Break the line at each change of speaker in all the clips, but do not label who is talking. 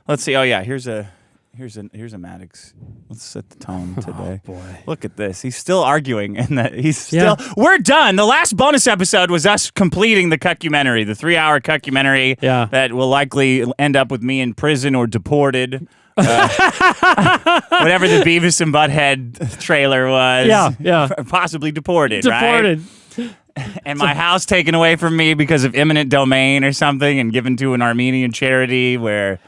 Let's see. Oh yeah, here's a Maddox. Let's set the tone today.
Oh boy,
look at this. He's still arguing, and that he's still. Yeah. We're done. The last bonus episode was us completing the cuckumentary, the 3-hour cuckumentary.
Yeah.
That will likely end up with me in prison or deported. Whatever the Beavis and Butthead trailer was.
Yeah.
Possibly deported.
Deported.
Right? And my house taken away from me because of eminent domain or something, and given to an Armenian charity where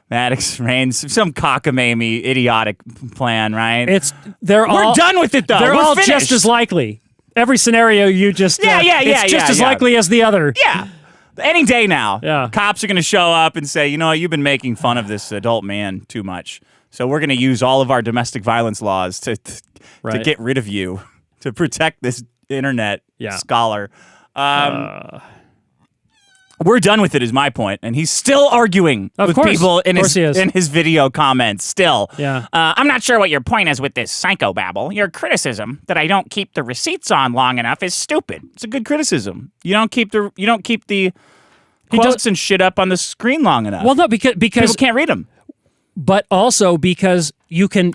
Maddox reigns. Some cockamamie, idiotic plan, right?
We're
done with it, though.
They're
We're
all
finished.
Just as likely. Every scenario you just it's just as likely as the other.
Yeah. Any day now.
Yeah.
Cops are going to show up and say, you know what, you've been making fun of this adult man too much. So we're going to use all of our domestic violence laws to get rid of you, to protect this internet scholar. We're done with it, is my point, and he's still arguing with people in his video comments. Still, I'm not sure what your point is with this psychobabble. Your criticism that I don't keep the receipts on long enough is stupid. It's a good criticism. You don't keep the quotes and shit up on the screen long enough.
Well, no, because
people can't read them.
But also because you can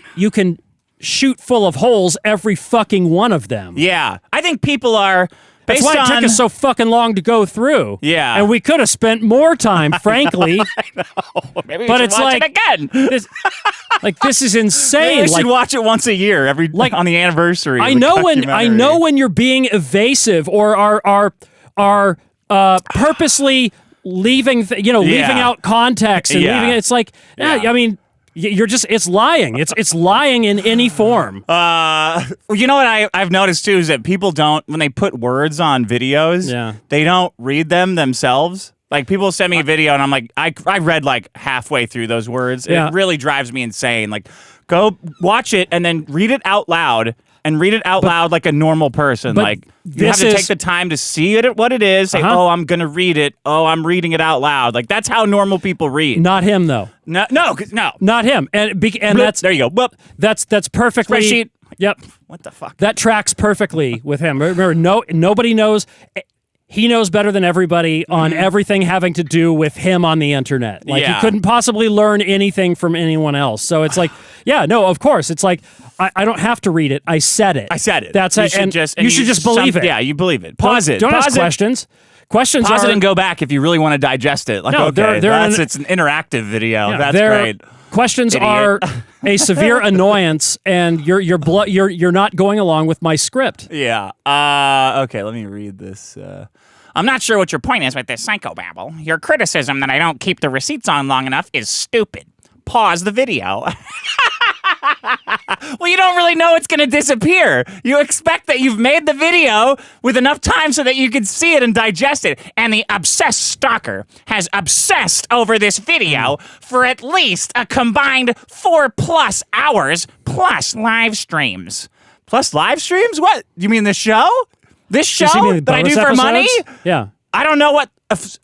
shoot full of holes every fucking one of them.
Yeah, I think people are.
That's why it took us so fucking long to go through.
Yeah.
And we could have spent more time, frankly.
I know. Maybe we should watch it again.
This is insane.
Maybe we should watch it once a year, on the anniversary.
I know when you're being evasive or are purposely leaving out context and leaving it. It's like, I mean, you're just, it's lying. It's lying in any form.
You know what I've noticed too is that people don't, when they put words on videos, they don't read them themselves. Like, people send me a video and I'm like, I read like halfway through those words. Yeah. It really drives me insane. Like, go watch it and then read it out loud. And read it out loud like a normal person. Like, you have to take the time to see it at what it is. Say, oh, I'm going to read it. Oh, I'm reading it out loud. Like, that's how normal people read.
Not him, though.
No.
Not him. And that's...
There you go. Boop.
That's perfectly...
Spreadsheet.
Yep.
What the fuck?
That tracks perfectly with him. Remember, nobody knows... He knows better than everybody on everything having to do with him on the internet. Like, he couldn't possibly learn anything from anyone else. So it's like, of course. It's like, I don't have to read it. I said it.
That's
it. You should just believe it.
Yeah, you believe it. Pause it.
Don't ask questions. Questions
Pause it and go back if you really want to digest it. Like, it's an interactive video. That's great.
Questions are a severe annoyance, and you're not going along with my script.
Yeah. Okay, let me read this. I'm not sure what your point is with this psychobabble. Your criticism that I don't keep the receipts on long enough is stupid. Pause the video. Well, you don't really know it's going to disappear. You expect that you've made the video with enough time so that you can see it and digest it. And the obsessed stalker has obsessed over this video for at least a combined 4+ hours plus live streams. Plus live streams? What? You mean the show? This show that I do for money?
Yeah.
I don't know why it's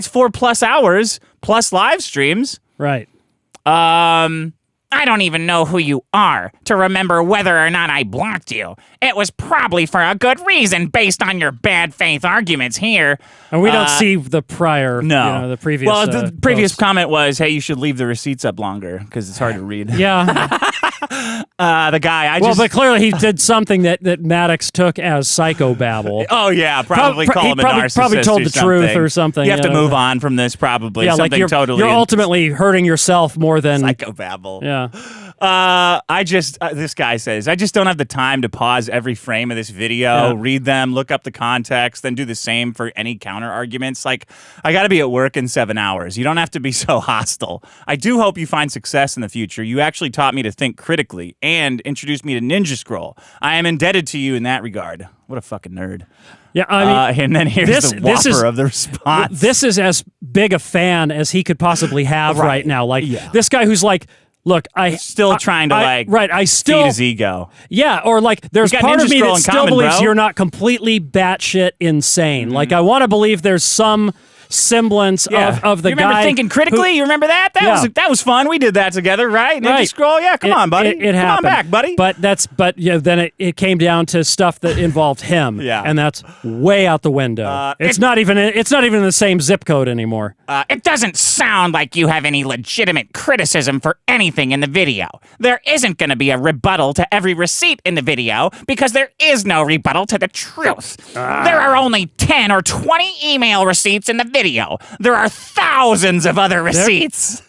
4+ hours plus live streams.
Right.
I don't even know who you are to remember whether or not I blocked you. It was probably for a good reason based on your bad faith arguments here.
And we don't see the prior, the previous.
Well, the previous comment was, hey, you should leave the receipts up longer because it's hard to read.
Yeah.
The guy,
but clearly he did something that Maddox took as psychobabble.
Oh, yeah, probably call him a narcissist.
Probably told the truth or something.
You have to move on from this, probably.
Yeah,
something
you're ultimately hurting yourself more than...
Psychobabble.
Yeah.
This guy says, I just don't have the time to pause every frame of this video, read them, look up the context, then do the same for any counter arguments. Like, I got to be at work in 7 hours. You don't have to be so hostile. I do hope you find success in the future. You actually taught me to think critically and introduced me to Ninja Scroll. I am indebted to you in that regard. What a fucking nerd.
Yeah, I mean,
and then here's the whopper of the response.
This is as big a fan as he could possibly have right now. Like, this guy who's like, look, I
still trying to feed his ego.
Yeah, or like there's part of me that still believes you're not completely batshit insane. Like, I want to believe there's some semblance of the
you remember
guy.
Thinking Critically? You remember that? That was fun. We did that together, right? Ninja Scroll? Yeah, come on, buddy.
It
come
happened.
on back, buddy.
But then it came down to stuff that involved him. And that's way out the window. It's not even in the same zip code anymore.
It doesn't sound like you have any legitimate criticism for anything in the video. There isn't going to be a rebuttal to every receipt in the video because there is no rebuttal to the truth. There are only 10 or 20 email receipts in the video. There are thousands of other receipts.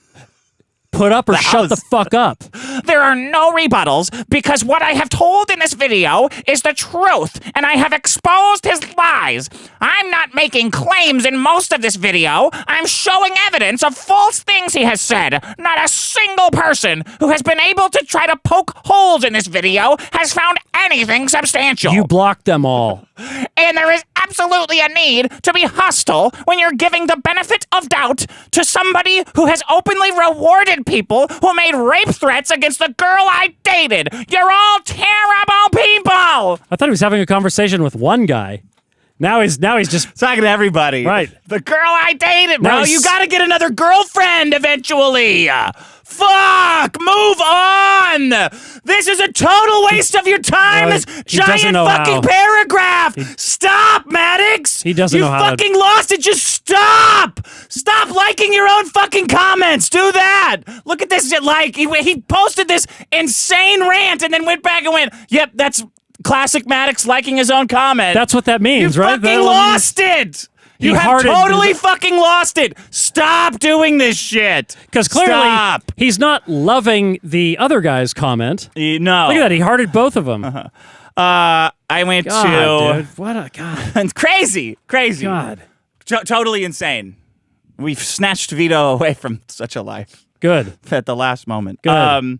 Put up or shut the fuck up.
There are no rebuttals because what I have told in this video is the truth, and I have exposed his lies. I'm not making claims in most of this video. I'm showing evidence of false things he has said. Not a single person who has been able to try to poke holes in this video has found anything substantial.
You blocked them all.
And there is absolutely a need to be hostile when you're giving the benefit of doubt to somebody who has openly rewarded people who made rape threats against the girl I dated. You're all terrible people!
I thought he was having a conversation with one guy. Now he's just
talking to everybody.
Right.
The girl I dated, bro. You gotta get another girlfriend eventually. Fuck! Move on! This is a total waste of your time, this giant fucking paragraph! Stop, Maddox!
He doesn't know how
You fucking lost it! Just stop! Stop liking your own fucking comments! Do that! Look at this, he posted this insane rant and then went back and went, yep, that's classic Maddox liking his own comment.
That's what that means, right?
You fucking lost it! You have totally fucking lost it. Stop doing this shit.
Because clearly he's not loving the other guy's comment.
No.
Look at that. He hearted both of them.
I went to...
Dude. What a... God.
It's crazy.
God.
Totally insane. We've snatched Vito away from such a life.
Good.
At the last moment.
Good.